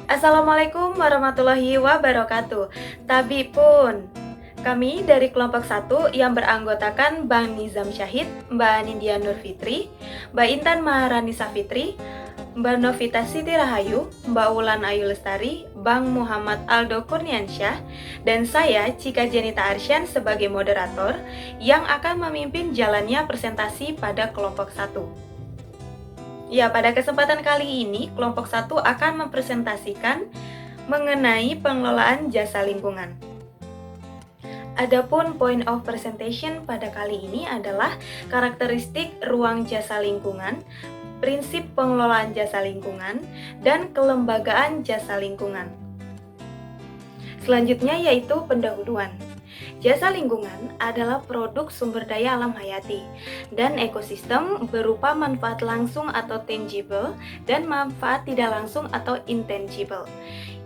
Assalamualaikum warahmatullahi wabarakatuh. Tabi pun, kami dari kelompok 1 yang beranggotakan Bang Nizam Syahid, Mbak Nindya Nur Fitri, Mbak Intan Maharani Safitri, Mbak Novita Siti Rahayu, Mbak Wulan Ayu Lestari, Bang Muhammad Aldo Kurniansyah, dan saya Cika Jenita Arsyan sebagai moderator yang akan memimpin jalannya presentasi pada kelompok 1. Ya, pada kesempatan kali ini, kelompok 1 akan mempresentasikan mengenai pengelolaan jasa lingkungan. Adapun point of presentation pada kali ini adalah karakteristik ruang jasa lingkungan, prinsip pengelolaan jasa lingkungan, dan kelembagaan jasa lingkungan. Selanjutnya yaitu pendahuluan. Jasa lingkungan adalah produk sumber daya alam hayati dan ekosistem berupa manfaat langsung atau tangible dan manfaat tidak langsung atau intangible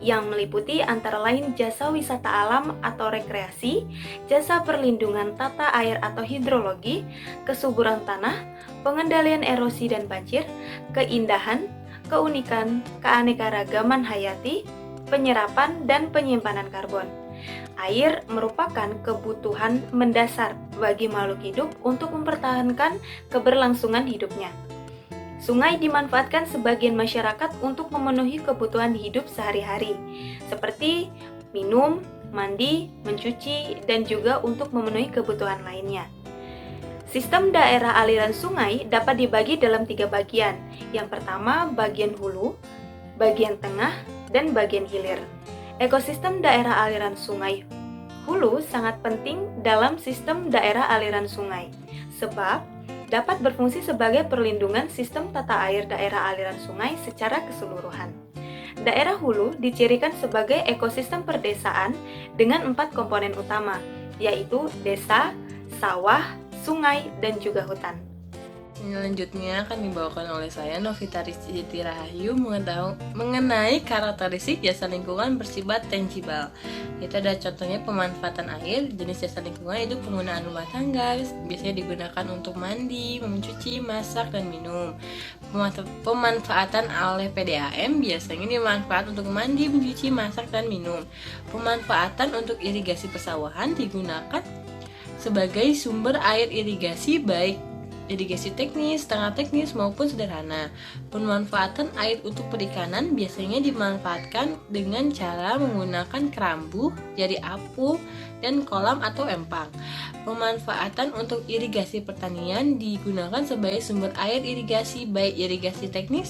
yang meliputi antara lain jasa wisata alam atau rekreasi, jasa perlindungan tata air atau hidrologi, kesuburan tanah, pengendalian erosi dan banjir, keindahan, keunikan, keanekaragaman hayati, penyerapan dan penyimpanan karbon. Air merupakan kebutuhan mendasar bagi makhluk hidup untuk mempertahankan keberlangsungan hidupnya. Sungai dimanfaatkan sebagian masyarakat untuk memenuhi kebutuhan hidup sehari-hari, seperti minum, mandi, mencuci, dan juga untuk memenuhi kebutuhan lainnya. Sistem daerah aliran sungai dapat dibagi dalam 3 bagian. Yang pertama, bagian hulu, bagian tengah, dan bagian hilir. Ekosistem daerah aliran sungai hulu sangat penting dalam sistem daerah aliran sungai, sebab dapat berfungsi sebagai perlindungan sistem tata air daerah aliran sungai secara keseluruhan. Daerah hulu dicirikan sebagai ekosistem perdesaan dengan 4 komponen utama, yaitu desa, sawah, sungai, dan juga hutan. Selanjutnya akan dibawakan oleh saya Novita Siti Rahayu mengenai karakteristik jasa lingkungan bersifat tangible. Itu ada contohnya pemanfaatan air. Jenis jasa lingkungan itu penggunaan rumah tangga, biasanya digunakan untuk mandi, mencuci, masak, dan minum. Pemanfaatan oleh PDAM biasanya dimanfaatkan untuk mandi, mencuci, masak, dan minum. Pemanfaatan untuk irigasi persawahan digunakan sebagai sumber air irigasi baik irigasi teknis, setengah teknis maupun sederhana. Pemanfaatan air untuk perikanan biasanya dimanfaatkan dengan cara menggunakan kerambu, jari apung, dan kolam atau empang. Pemanfaatan untuk irigasi pertanian digunakan sebagai sumber air irigasi baik irigasi teknis,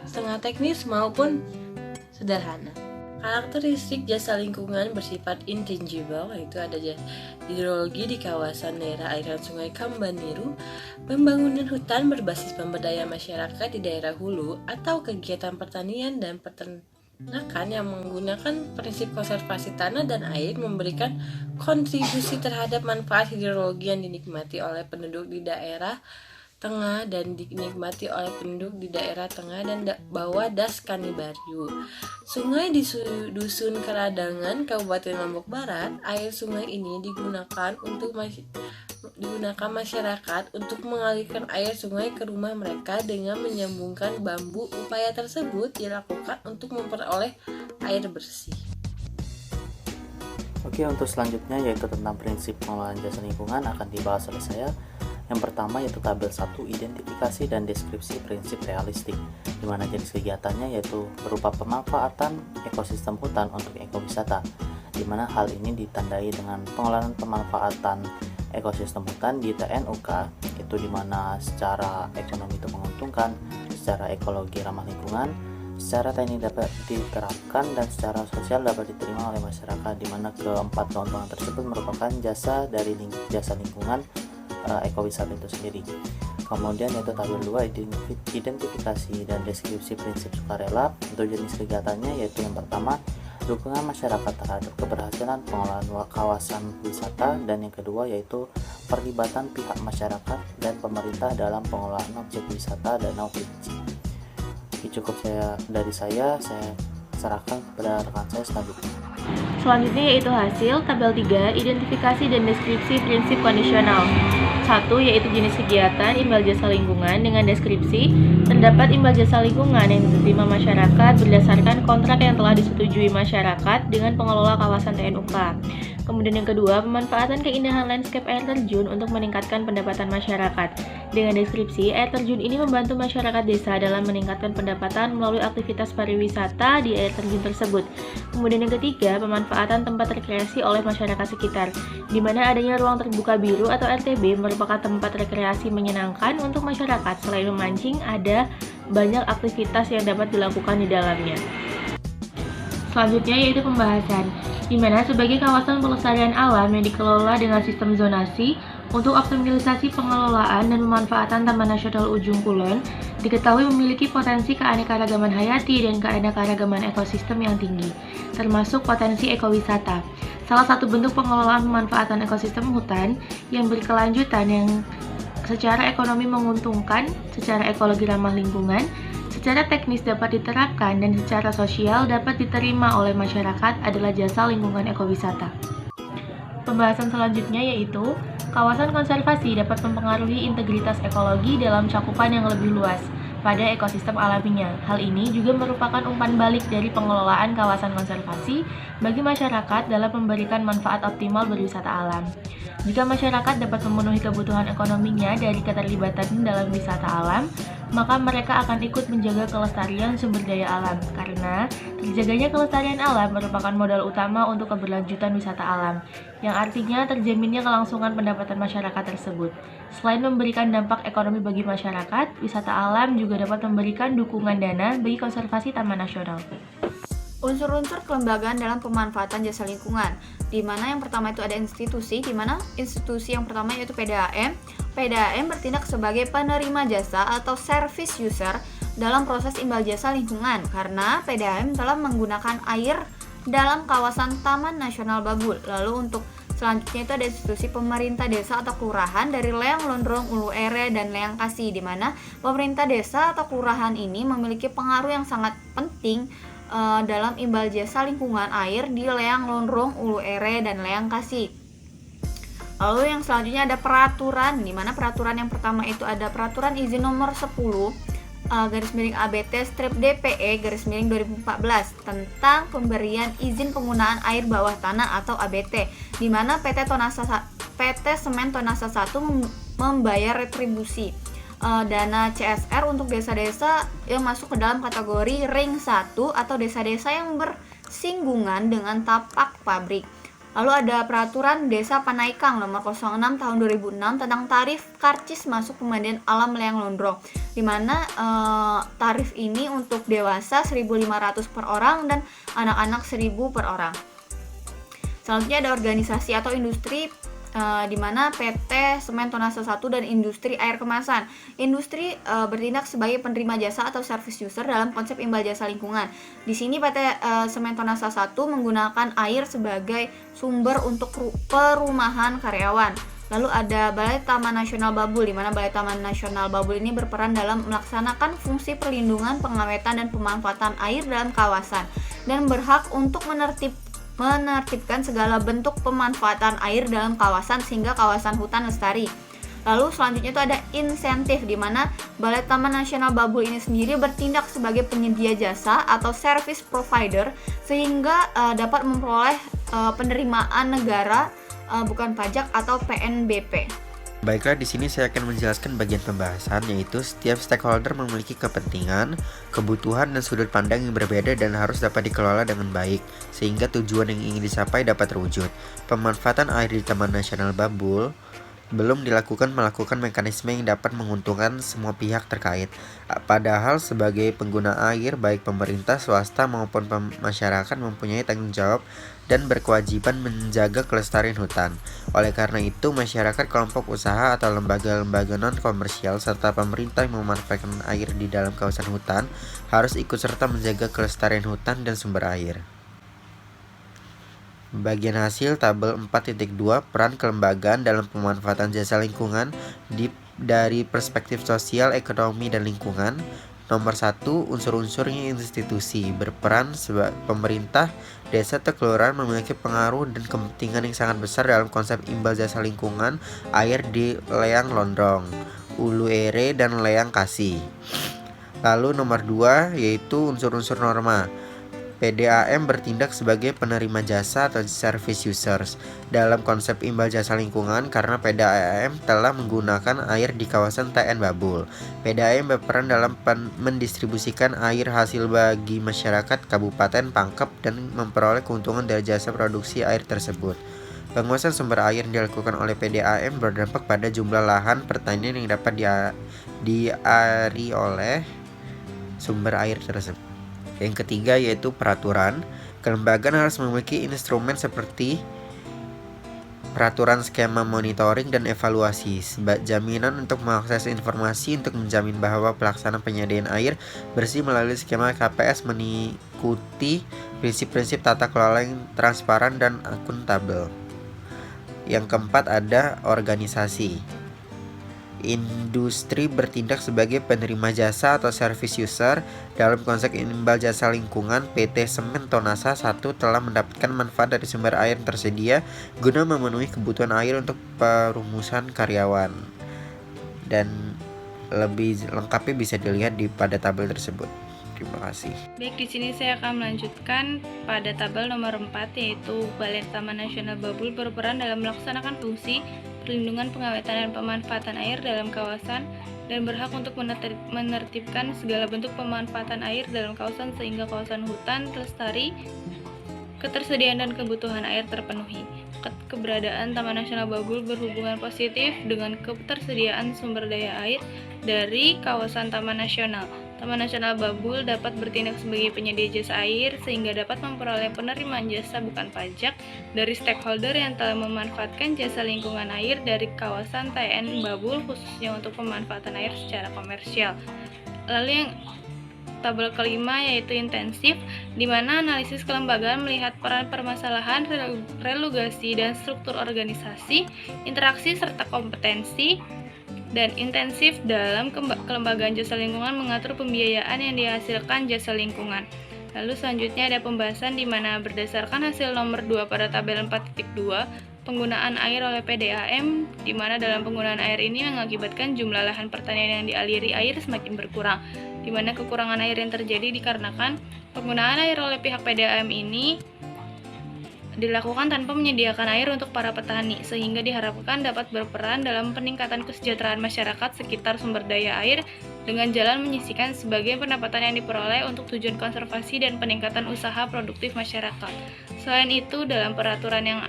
setengah teknis maupun sederhana. Karakteristik jasa lingkungan bersifat intangible, yaitu ada hidrologi di kawasan daerah aliran sungai Kambaniru, pembangunan hutan berbasis pemberdayaan masyarakat di daerah hulu, atau kegiatan pertanian dan peternakan yang menggunakan prinsip konservasi tanah dan air memberikan kontribusi terhadap manfaat hidrologi yang dinikmati oleh penduduk di daerah tengah dan dinikmati oleh penduduk di daerah tengah dan bawah Das Kanibaryu. Sungai di Dusun Keradangan, Kabupaten Lombok Barat, air sungai ini digunakan masyarakat untuk mengalirkan air sungai ke rumah mereka dengan menyambungkan bambu. Upaya tersebut dilakukan untuk memperoleh air bersih. Oke, untuk selanjutnya yaitu tentang prinsip pengelolaan jasa lingkungan akan dibahas oleh saya. Yang pertama yaitu tabel 1, identifikasi dan deskripsi prinsip realistik, di mana jenis kegiatannya yaitu berupa pemanfaatan ekosistem hutan untuk ekowisata, di mana hal ini ditandai dengan pengelolaan pemanfaatan ekosistem hutan di TNUK, itu di mana secara ekonomi itu menguntungkan, secara ekologi ramah lingkungan, secara teknik dapat diterapkan, dan secara sosial dapat diterima oleh masyarakat, di mana keempat keuntungan tersebut merupakan jasa dari jasa lingkungan ekowisata itu sendiri. Kemudian yaitu tabel 2, identifikasi dan deskripsi prinsip sukarela. Untuk jenis kegiatannya yaitu yang pertama dukungan masyarakat terhadap keberhasilan pengelolaan kawasan wisata, dan yang kedua yaitu perlibatan pihak masyarakat dan pemerintah dalam pengelolaan objek wisata Danau Kerinci. Cukup dari saya serahkan kepada rekan saya selanjutnya. Selanjutnya yaitu hasil, tabel 3, identifikasi dan deskripsi prinsip kondisional. 1. Yaitu jenis kegiatan imbal jasa lingkungan dengan deskripsi. Terdapat imbal jasa lingkungan yang diterima masyarakat berdasarkan kontrak yang telah disetujui masyarakat dengan pengelola kawasan TNUK. Kemudian yang kedua, pemanfaatan keindahan landscape air terjun untuk meningkatkan pendapatan masyarakat. Dengan deskripsi, air terjun ini membantu masyarakat desa dalam meningkatkan pendapatan melalui aktivitas pariwisata di air terjun tersebut. Kemudian yang ketiga, pemanfaatan tempat rekreasi oleh masyarakat sekitar, di mana adanya ruang terbuka biru atau RTB merupakan tempat rekreasi menyenangkan untuk masyarakat. Selain memancing, ada banyak aktivitas yang dapat dilakukan di dalamnya. Selanjutnya yaitu pembahasan, di mana sebagai kawasan pelestarian alam yang dikelola dengan sistem zonasi untuk optimalisasi pengelolaan dan pemanfaatan Taman Nasional Ujung Kulon, diketahui memiliki potensi keanekaragaman hayati dan keanekaragaman ekosistem yang tinggi, termasuk potensi ekowisata. Salah satu bentuk pengelolaan pemanfaatan ekosistem hutan yang berkelanjutan yang secara ekonomi menguntungkan, secara ekologi ramah lingkungan, secara teknis dapat diterapkan, dan secara sosial dapat diterima oleh masyarakat adalah jasa lingkungan ekowisata. Pembahasan selanjutnya yaitu kawasan konservasi dapat mempengaruhi integritas ekologi dalam cakupan yang lebih luas pada ekosistem alaminya. Hal ini juga merupakan umpan balik dari pengelolaan kawasan konservasi bagi masyarakat dalam memberikan manfaat optimal berwisata alam. Jika masyarakat dapat memenuhi kebutuhan ekonominya dari keterlibatan dalam wisata alam, maka mereka akan ikut menjaga kelestarian sumber daya alam, karena terjaganya kelestarian alam merupakan modal utama untuk keberlanjutan wisata alam, yang artinya terjaminnya kelangsungan pendapatan masyarakat tersebut. Selain memberikan dampak ekonomi bagi masyarakat, wisata alam juga dapat memberikan dukungan dana bagi konservasi Taman Nasional. Unsur-unsur kelembagaan dalam pemanfaatan jasa lingkungan, di mana yang pertama itu ada institusi, di mana institusi yang pertama yaitu PDAM. PDAM bertindak sebagai penerima jasa atau service user dalam proses imbal jasa lingkungan, karena PDAM telah menggunakan air dalam kawasan Taman Nasional Babul. Lalu untuk selanjutnya itu ada institusi pemerintah desa atau kelurahan dari Leang Lonrong, Ulu Ere, dan Leang Kasih, di mana pemerintah desa atau kelurahan ini memiliki pengaruh yang sangat penting dalam imbal jasa lingkungan air di Leang Lonrong, Ulu Ere, dan Leang Kasih. Lalu yang selanjutnya ada peraturan, di mana peraturan yang pertama itu ada peraturan izin nomor 10 garis miring ABT strip DPE garis miring 2014 tentang pemberian izin penggunaan air bawah tanah atau ABT, di mana PT Semen Tonasa 1 membayar retribusi dana CSR untuk desa-desa yang masuk ke dalam kategori ring 1 atau desa-desa yang bersinggungan dengan tapak pabrik. Lalu ada peraturan Desa Panaikang nomor 06 tahun 2006 tentang tarif karcis masuk pemandian alam Leang Lonrong, di mana tarif ini untuk dewasa 1.500 per orang dan anak-anak 1.000 per orang. Selanjutnya ada organisasi atau industri, di mana PT Semen Tonasa 1 dan industri air kemasan. Industri bertindak sebagai penerima jasa atau service user dalam konsep imbal jasa lingkungan. Di sini PT Semen Tonasa 1 menggunakan air sebagai sumber untuk perumahan karyawan. Lalu ada Balai Taman Nasional Babul, di mana Balai Taman Nasional Babul ini berperan dalam melaksanakan fungsi perlindungan, pengawetan, dan pemanfaatan air dalam kawasan, dan berhak untuk menertibkan segala bentuk pemanfaatan air dalam kawasan sehingga kawasan hutan lestari. Lalu selanjutnya itu ada insentif, di mana Balai Taman Nasional Babul ini sendiri bertindak sebagai penyedia jasa atau service provider sehingga dapat memperoleh penerimaan negara bukan pajak atau PNBP. Baiklah, di sini saya akan menjelaskan bagian pembahasan, yaitu setiap stakeholder memiliki kepentingan, kebutuhan, dan sudut pandang yang berbeda dan harus dapat dikelola dengan baik, sehingga tujuan yang ingin dicapai dapat terwujud. Pemanfaatan air di Taman Nasional Babul belum melakukan mekanisme yang dapat menguntungkan semua pihak terkait. Padahal sebagai pengguna air, baik pemerintah, swasta, maupun masyarakat mempunyai tanggung jawab dan berkewajiban menjaga kelestarian hutan. Oleh karena itu, masyarakat, kelompok usaha atau lembaga-lembaga non-komersial serta pemerintah yang memanfaatkan air di dalam kawasan hutan harus ikut serta menjaga kelestarian hutan dan sumber air. Bagian hasil tabel 4.2 peran kelembagaan dalam pemanfaatan jasa lingkungan dari perspektif sosial, ekonomi, dan lingkungan. Nomor 1, unsur-unsurnya institusi berperan sebagai pemerintah, desa atau kelurahan memiliki pengaruh dan kepentingan yang sangat besar dalam konsep imbal jasa lingkungan air di Leang Londrang, Ulu Ere, dan Leang Kasih. Lalu nomor 2 yaitu unsur-unsur norma. PDAM bertindak sebagai penerima jasa atau service users dalam konsep imbal jasa lingkungan karena PDAM telah menggunakan air di kawasan TN Babul. PDAM berperan dalam mendistribusikan air hasil bagi masyarakat Kabupaten Pangkep dan memperoleh keuntungan dari jasa produksi air tersebut. Penguasaan sumber air yang dilakukan oleh PDAM berdampak pada jumlah lahan pertanian yang dapat diari oleh sumber air tersebut. Yang ketiga yaitu peraturan. Kelembagaan harus memiliki instrumen seperti peraturan skema monitoring dan evaluasi sebagai jaminan untuk mengakses informasi untuk menjamin bahwa pelaksanaan penyediaan air bersih melalui skema KPS mengikuti prinsip-prinsip tata kelola yang transparan dan akuntabel. Yang keempat ada organisasi. Industri bertindak sebagai penerima jasa atau service user dalam konsep imbal jasa lingkungan. PT Semen Tonasa 1 telah mendapatkan manfaat dari sumber air yang tersedia guna memenuhi kebutuhan air untuk perumusan karyawan. Dan lebih lengkapnya bisa dilihat pada tabel tersebut. Terima kasih. Baik, di sini saya akan melanjutkan pada tabel nomor 4 yaitu Balai Taman Nasional Babul berperan dalam melaksanakan fungsi perlindungan, pengawetan, dan pemanfaatan air dalam kawasan dan berhak untuk menertibkan segala bentuk pemanfaatan air dalam kawasan sehingga kawasan hutan lestari, ketersediaan dan kebutuhan air terpenuhi. Keberadaan Taman Nasional Babul berhubungan positif dengan ketersediaan sumber daya air dari kawasan Taman Nasional. Taman Nasional Babul dapat bertindak sebagai penyedia jasa air sehingga dapat memperoleh penerimaan jasa bukan pajak dari stakeholder yang telah memanfaatkan jasa lingkungan air dari kawasan TN Babul khususnya untuk pemanfaatan air secara komersial. Lalu yang tabel kelima yaitu intensif, di mana analisis kelembagaan melihat peran permasalahan, relugasi dan struktur organisasi, interaksi serta kompetensi, dan intensif dalam kelembagaan jasa lingkungan mengatur pembiayaan yang dihasilkan jasa lingkungan. Lalu selanjutnya ada pembahasan di mana berdasarkan hasil nomor 2 pada tabel 4.2, penggunaan air oleh PDAM, di mana dalam penggunaan air ini mengakibatkan jumlah lahan pertanian yang dialiri air semakin berkurang, di mana kekurangan air yang terjadi dikarenakan penggunaan air oleh pihak PDAM ini dilakukan tanpa menyediakan air untuk para petani, sehingga diharapkan dapat berperan dalam peningkatan kesejahteraan masyarakat sekitar sumber daya air dengan jalan menyisihkan sebagian pendapatan yang diperoleh untuk tujuan konservasi dan peningkatan usaha produktif masyarakat. Selain itu, dalam peraturan yang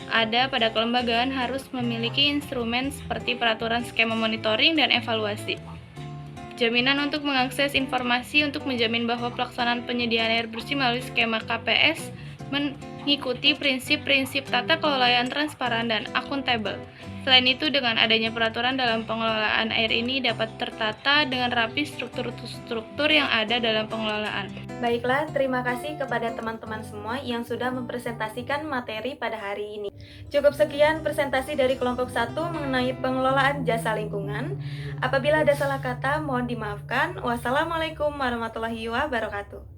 ada pada kelembagaan harus memiliki instrumen seperti peraturan skema monitoring dan evaluasi. Jaminan untuk mengakses informasi untuk menjamin bahwa pelaksanaan penyediaan air bersih melalui skema KPS mengikuti prinsip-prinsip tata kelola yang transparan dan akuntabel. Selain itu, dengan adanya peraturan dalam pengelolaan air ini dapat tertata dengan rapi struktur yang ada dalam pengelolaan. Baiklah, terima kasih kepada teman-teman semua yang sudah mempresentasikan materi pada hari ini. Cukup sekian presentasi dari kelompok 1 mengenai pengelolaan jasa lingkungan. Apabila ada salah kata, mohon dimaafkan. Wassalamualaikum warahmatullahi wabarakatuh.